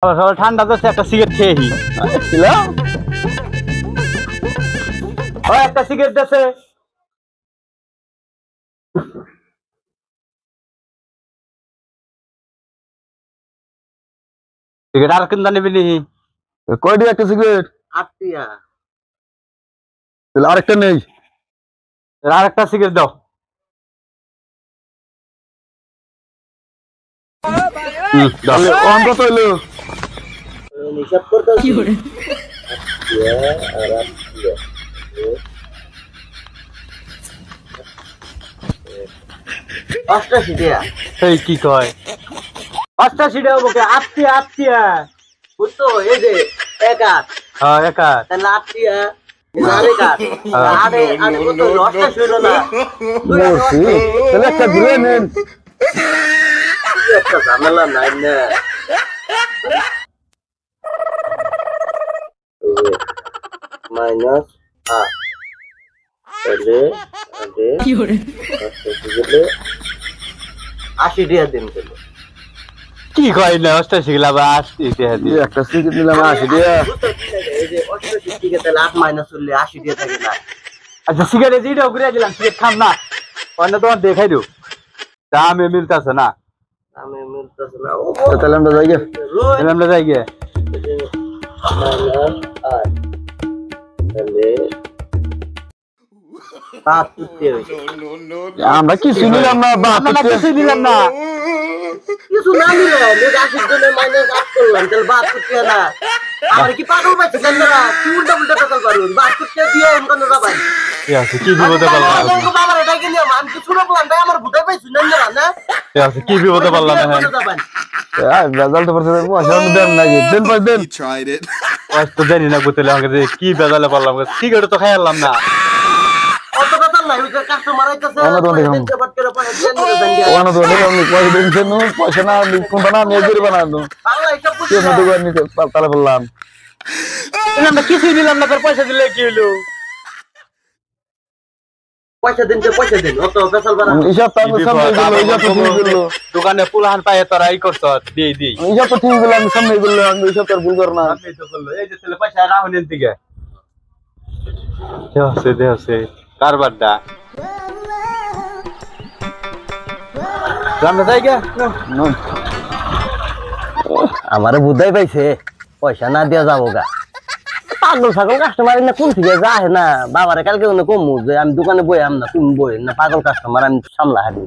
সকাল ঠান্ডা তো একটা সিগারেট খেয়েহি ছিল একটা সিগারেট আছে সিগারেট আর কিনতে নিবি নি কয়টি একটা সিগারেট? 8 টিয়া। তাহলে আরেকটা নেই। আর একটা সিগারেট দাও তাহলে অন কত হইলো? হিসাব করতে কি করে? 8 টিয়া। পাঁচটা সিটিয়া। এই কি কয় পাঁচটা সিটে হবো কে আটটিয়া আটটিয়া বুঝতো এই যে এক আট হ্যাঁ একা তাহলে 8 টিয়া আরে কাট আরে আরে কত লসটা শুইলো না বলছি, তাহলে একটা দিলে নেন। একটা ঝামেলা নাই না মাইনাস 8 তাহলে আগে কি করে 80 টিয়া দিন তাহলে কি কয় না অষ্টা শিখলে আবার আসতে এই একটা সিগারেট নিলাম 80 টাকা। এই যে 88 টিকে তাহলে 8 মাইনাস করলে 80 টিয়া থাকে না আচ্ছা সিগারেট এটাও ঘুরে দিলাম সিগারেট খাম না অন্য তোমার দেখাই দিও দামে মিলতেছে না আমি মিলতেছে না ও তাহলে আমরা যাই গে। রোজ আমরা যাই গিয়ে মাইনাস 8 তাহলে 7 টিয়া হইছে আমরা কিছু নিলাম না বা আমরা কিছু দিলাম না কিছু না নিলে আশির জন্য মাইনাস 8 করলাম তাহলে 72 টিয়া না আমার কি পাগল পাইছে জানেন না কি উল্টা উল্টা টাকা পারুন 72 টিয়া দিয়ে অঙ্কন যাবেন ঠিক আছে কি বিপদে পারলাম বাবার এটা কি নিয়ম আমি কিছু না বললাম তাই আমার ভূতে পাইছি না না ঠিক আছে কি বিপদে পারলাম হ্যাঁ রেজাল্ট পড়ছে পয়সা দেন নাকি দেন পাঁচ দেন। He tried it. আজ তো জানি না বুঝলে আমাকে যে কি বেজালে পারলাম সিগারেট তো খাইলাম না অত কথা নাই ওই যে কাস্টমার আইতাছে অন্য দোকানে খাবো। দিতে বাট করে পয়সা দিয়ে নিয়ে যান ওখানে তো অনেক আমি পয়সা দিয়েছেন পয়সা না কোনটা না নিয়ে দিয়ে বানানো বাংলা এটা কি বুঝছি মতো করে নিতে তাহলে বললাম আমরা কিছুই দিলাম না তোর পয়সা দিলে কি হলো পয়সা দিন তো পয়সা দিন অত পেছাল বাড়া এইসব তো আমি সামনে গেলো এইসব তো ঠিক গেলো দোকানে পুলাহান পায়ে তোরা এই করছ দিয়ে দিই এইসব তো ঠিক গেলো আমি সামনে গেলো আমি এইসব তো আর ভুল কর না। আমি তো বললো এই যে ছেলে পয়সা রাহুলের দিকে দেহছে কারবারটা আমরা যাই গে আমারে বুঝাই পাইছে পয়সা না দিয়া যাবো গা পাগল ছাগল কাস্টমার না কোন থেকে যায় না বাবারে কালকে কম যে আমি দোকানে বই আম না তুমি বই না পাগল কাস্টমার আমি সামলা হারি